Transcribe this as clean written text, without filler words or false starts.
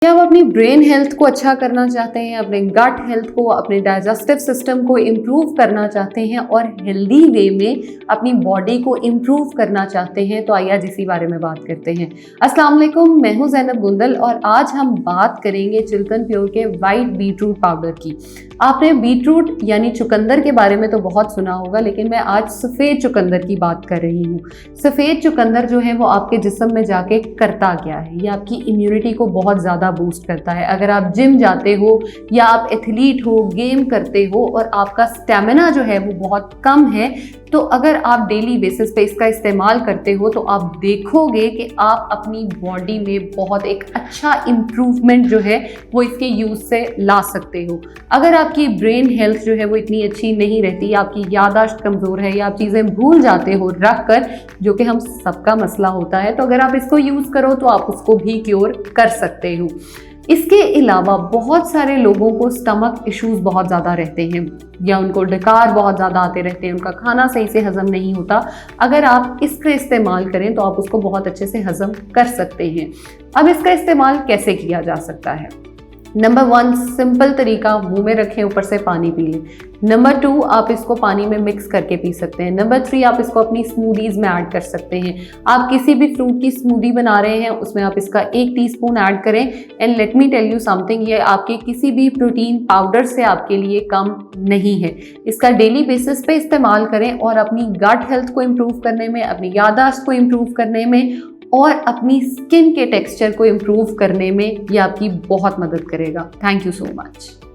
क्या आप अपनी ब्रेन हेल्थ को अच्छा करना चाहते हैं, अपने गट हेल्थ को, अपने डाइजेस्टिव सिस्टम को इम्प्रूव करना चाहते हैं और हेल्दी वे में अपनी बॉडी को इम्प्रूव करना चाहते हैं, तो आइए आज इसी बारे में बात करते हैं। अस्सलाम वालेकुम, मैं हूं ज़ैनब गुंदल और आज हम बात करेंगे चिल्तन प्योर के वाइट बीटरूट पाउडर की। आपने बीटरूट यानी चुकंदर के बारे में तो बहुत सुना होगा, लेकिन मैं आज सफ़ेद चुकंदर की बात कर रही हूँ। सफ़ेद चुकंदर जो है वो आपके जिस्म में जाके करता क्या है, ये आपकी इम्यूनिटी को बहुत ज़्यादा बूस्ट करता है। अगर आप जिम जाते हो या आप एथलीट हो, गेम करते हो और आपका स्टेमिना जो है वो बहुत कम है, तो अगर आप डेली बेसिस पे इसका इस्तेमाल करते हो तो आप देखोगे कि आप अपनी बॉडी में बहुत एक अच्छा इम्प्रूवमेंट जो है वो इसके यूज़ से ला सकते हो। अगर आपकी ब्रेन हेल्थ जो है वो इतनी अच्छी नहीं रहती, आपकी याददाश्त कमज़ोर है या आप चीज़ें भूल जाते हो रख कर, जो कि हम सबका मसला होता है, तो अगर आप इसको यूज़ करो तो आप उसको भी क्योर कर सकते हो। इसके अलावा बहुत सारे लोगों को स्टमक इश्यूज़ बहुत ज़्यादा रहते हैं या उनको डकार बहुत ज़्यादा आते रहते हैं, उनका खाना सही से हज़म नहीं होता। अगर आप इसका इस्तेमाल करें तो आप उसको बहुत अच्छे से हज़म कर सकते हैं। अब इसका इस्तेमाल कैसे किया जा सकता है? नंबर 1, सिंपल तरीका, मुंह में रखें, ऊपर से पानी पी लें। नंबर 2, आप इसको पानी में मिक्स करके पी सकते हैं। नंबर 3, आप इसको अपनी स्मूदीज़ में ऐड कर सकते हैं। आप किसी भी फ्रूट की स्मूदी बना रहे हैं, उसमें आप इसका 1 टीस्पून ऐड करें। And let me tell you something, ये आपके किसी भी प्रोटीन पाउडर से आपके लिए कम नहीं है। इसका डेली बेसिस पे इस्तेमाल करें और अपनी गट हेल्थ को इम्प्रूव करने में, अपनी याददाश्त को इम्प्रूव करने में और अपनी स्किन के टेक्सचर को इम्प्रूव करने में ये आपकी बहुत मदद करेगा। Thank you so much.